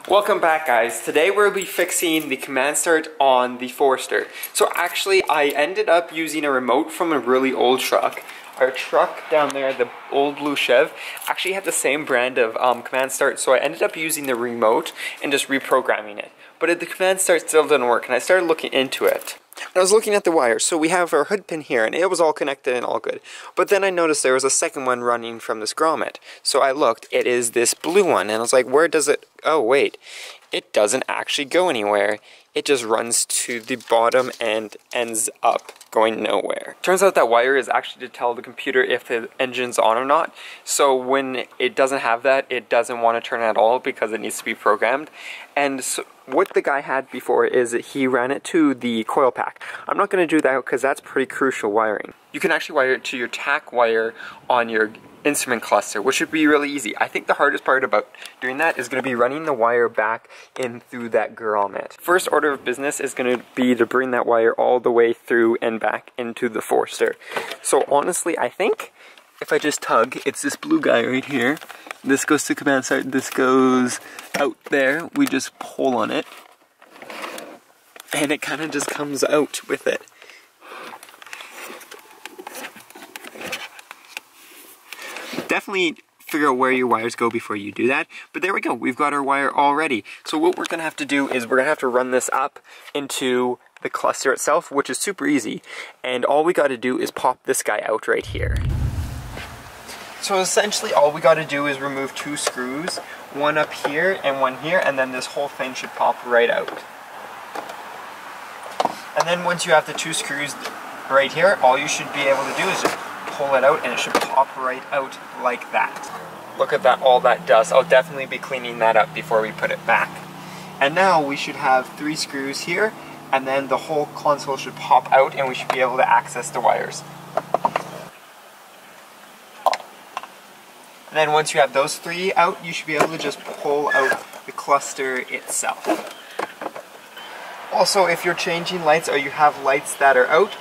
Welcome back, guys. Today we'll be fixing the command start on the Forester. So actually I ended up using a remote from a really old truck. Our truck down there, the old blue Chev, actually had the same brand of command start, so I ended up using the remote and just reprogramming it. But the command start still didn't work, and I started looking into it. And I was looking at the wires, so we have our hood pin here, and it was all connected and all good. But then I noticed there was a second one running from this grommet. So I looked, it is this blue one, and I was like, where does it, oh wait, it doesn't actually go anywhere. It just runs to the bottom and ends up going nowhere. Turns out that wire is actually to tell the computer if the engine's on or not. So when it doesn't have that, it doesn't want to turn at all because it needs to be programmed. And so what the guy had before is that he ran it to the coil pack. I'm not going to do that because that's pretty crucial wiring. You can actually wire it to your tack wire on your instrument cluster, which should be really easy. I think the hardest part about doing that is going to be running the wire back in through that grommet. First order of business is going to be to bring that wire all the way through and back into the Forester. So honestly, I think if I just tug, it's this blue guy right here. This goes to command start, this goes out there. We just pull on it, and it kind of just comes out with it. Definitely figure out where your wires go before you do that. But there we go, we've got our wire all ready. So what we're gonna have to do is we're gonna have to run this up into the cluster itself, which is super easy. And all we gotta do is pop this guy out right here. So essentially all we gotta do is remove two screws, one up here and one here, and then this whole thing should pop right out. And then once you have the two screws right here, all you should be able to do is just pull it out and it should pop right out like that. Look at that, all that dust. I'll definitely be cleaning that up before we put it back. And now we should have three screws here, and then the whole console should pop out and we should be able to access the wires. And then once you have those three out, you should be able to just pull out the cluster itself. Also, if you're changing lights or you have lights that are out,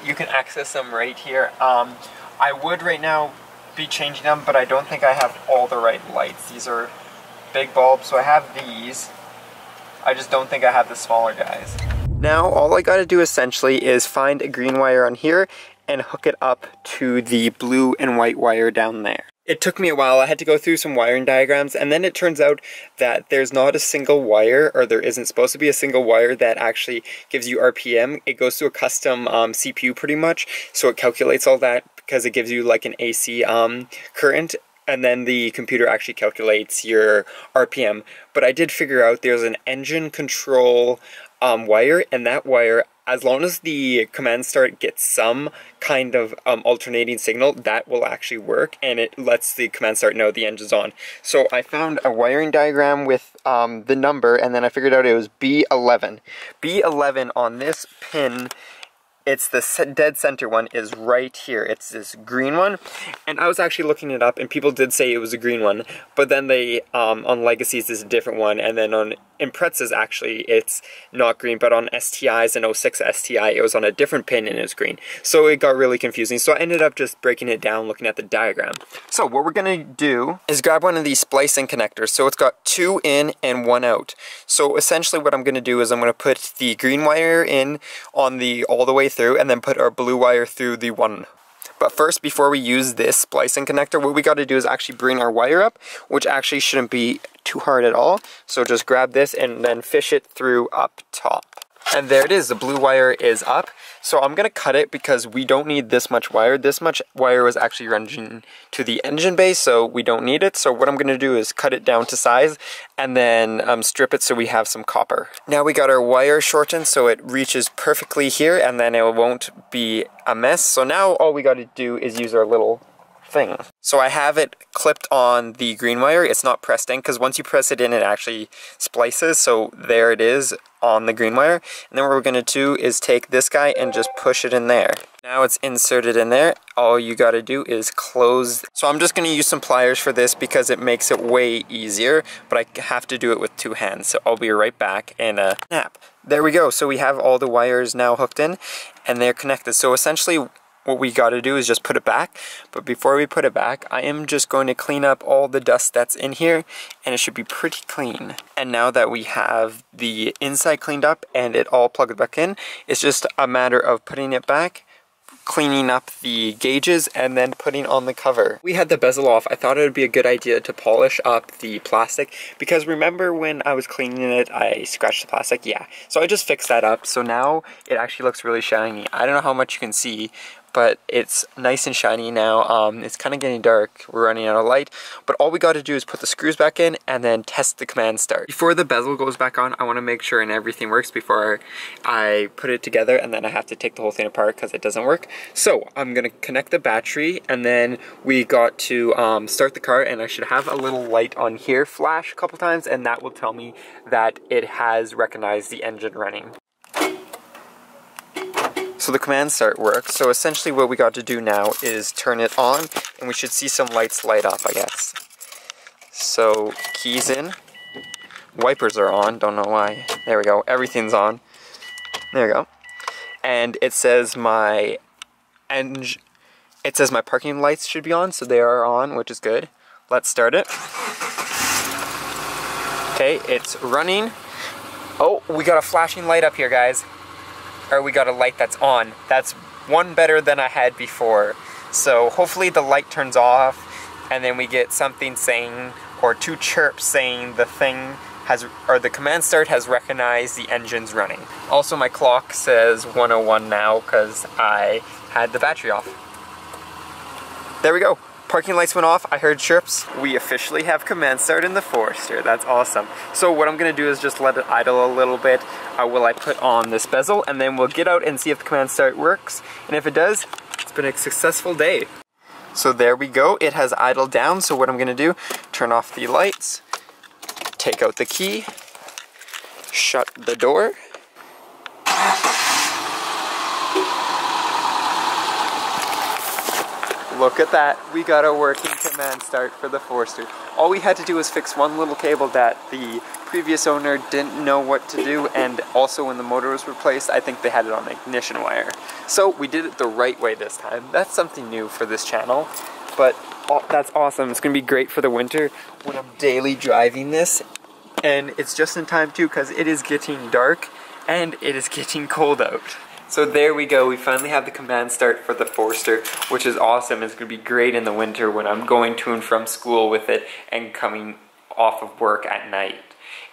you can access them right here. I would right now be changing them, but I don't think I have all the right lights. These are big bulbs, so I have these. I just don't think I have the smaller guys. Now all I gotta do essentially is find a green wire on here and hook it up to the blue and white wire down there. It took me a while. I had to go through some wiring diagrams, and then it turns out that there's not a single wire, or there isn't supposed to be a single wire that actually gives you RPM. It goes to a custom CPU pretty much, so it calculates all that because it gives you like an AC current, and then the computer actually calculates your RPM. But I did figure out there's an engine control wire, and that wire, as long as the command start gets some kind of alternating signal, that will actually work, and it lets the command start know the engine's on. So I found a wiring diagram with the number, and then I figured out it was B11. B11 on this pin, it's the dead center one, is right here. It's this green one, and I was actually looking it up, and people did say it was a green one, but then they, on Legacies is a different one, and then on Imprezas actually it's not green, but on STIs and 06 STI it was on a different pin and it was green. So it got really confusing, so I ended up just breaking it down looking at the diagram. So what we're gonna do is grab one of these splicing connectors. So it's got two in and one out. So essentially what I'm gonna do is I'm gonna put the green wire in on the all the way through, and then put our blue wire through the one. But first, before we use this splicing connector, what we got to do is actually bring our wire up, which actually shouldn't be too hard at all. So just grab this and then fish it through up top. And there it is, the blue wire is up. So I'm going to cut it because we don't need this much wire. This much wire was actually running to the engine bay, so we don't need it. So what I'm going to do is cut it down to size and then strip it so we have some copper. Now we got our wire shortened so it reaches perfectly here, and then it won't be a mess. So now all we got to do is use our little thing. So I have it clipped on the green wire. It's not pressed in because once you press it in, it actually splices. So there it is on the green wire. And then what we're going to do is take this guy and just push it in there. Now it's inserted in there. All you got to do is close. So I'm just going to use some pliers for this because it makes it way easier, but I have to do it with two hands. So I'll be right back in a snap. There we go. So we have all the wires now hooked in and they're connected. So essentially what we got to do is just put it back. But before we put it back, I am just going to clean up all the dust that's in here, and it should be pretty clean. And now that we have the inside cleaned up and it all plugged back in, it's just a matter of putting it back, cleaning up the gauges, and then putting on the cover. We had the bezel off. I thought it would be a good idea to polish up the plastic, because remember when I was cleaning it, I scratched the plastic? Yeah. So I just fixed that up, so now it actually looks really shiny. I don't know how much you can see, but it's nice and shiny now. It's kind of getting dark. We're running out of light, but all we got to do is put the screws back in and then test the command start. Before the bezel goes back on, I want to make sure and everything works before I put it together, and then I have to take the whole thing apart because it doesn't work. So I'm going to connect the battery, and then we got to start the car, and I should have a little light on here flash a couple times, and that will tell me that it has recognized the engine running. So the command start works. So essentially what we got to do now is turn it on, and we should see some lights light up, I guess. So keys in, wipers are on, don't know why. There we go, everything's on. There we go. And it says my parking lights should be on, so they are on, which is good. Let's start it. Okay, it's running. Oh, we got a flashing light up here, guys. Or we got a light that's on. That's one better than I had before. So hopefully the light turns off, and then we get something saying, or two chirps saying the thing has, or the command start has recognized the engine's running. Also my clock says 101 now because I had the battery off. There we go. Parking lights went off, I heard chirps. We officially have command start in the Forester. That's awesome. So what I'm gonna do is just let it idle a little bit while I put on this bezel, and then we'll get out and see if the command start works. And if it does, it's been a successful day. So there we go, it has idled down. So what I'm gonna do, turn off the lights, take out the key, shut the door. Look at that, we got a working command start for the Forester. All we had to do was fix one little cable that the previous owner didn't know what to do, and also when the motor was replaced, I think they had it on ignition wire. So we did it the right way this time. That's something new for this channel, but that's awesome. It's gonna be great for the winter when I'm daily driving this, and it's just in time too because it is getting dark and it is getting cold out. So there we go, we finally have the command start for the Forester, which is awesome. It's going to be great in the winter when I'm going to and from school with it and coming off of work at night.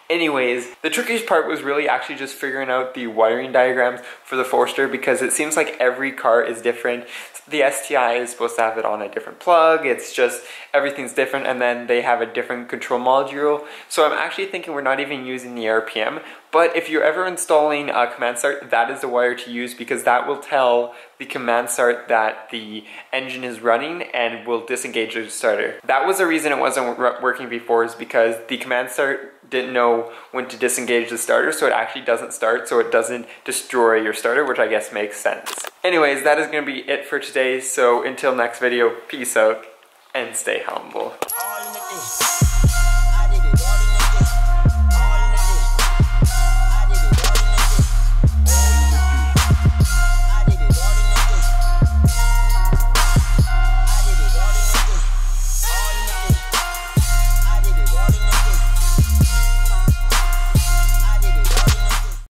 Anyways, the trickiest part was really actually just figuring out the wiring diagrams for the Forester, because it seems like every car is different. The STI is supposed to have it on a different plug, it's just everything's different, and then they have a different control module. So I'm actually thinking we're not even using the RPM, but if you're ever installing a command start, that is the wire to use, because that will tell the command start that the engine is running and will disengage the starter. That was the reason it wasn't working before, is because the command start didn't know when to disengage the starter, so it actually doesn't start, so it doesn't destroy your starter, which I guess makes sense. Anyways, that is going to be it for today, so until next video, peace out and stay humble.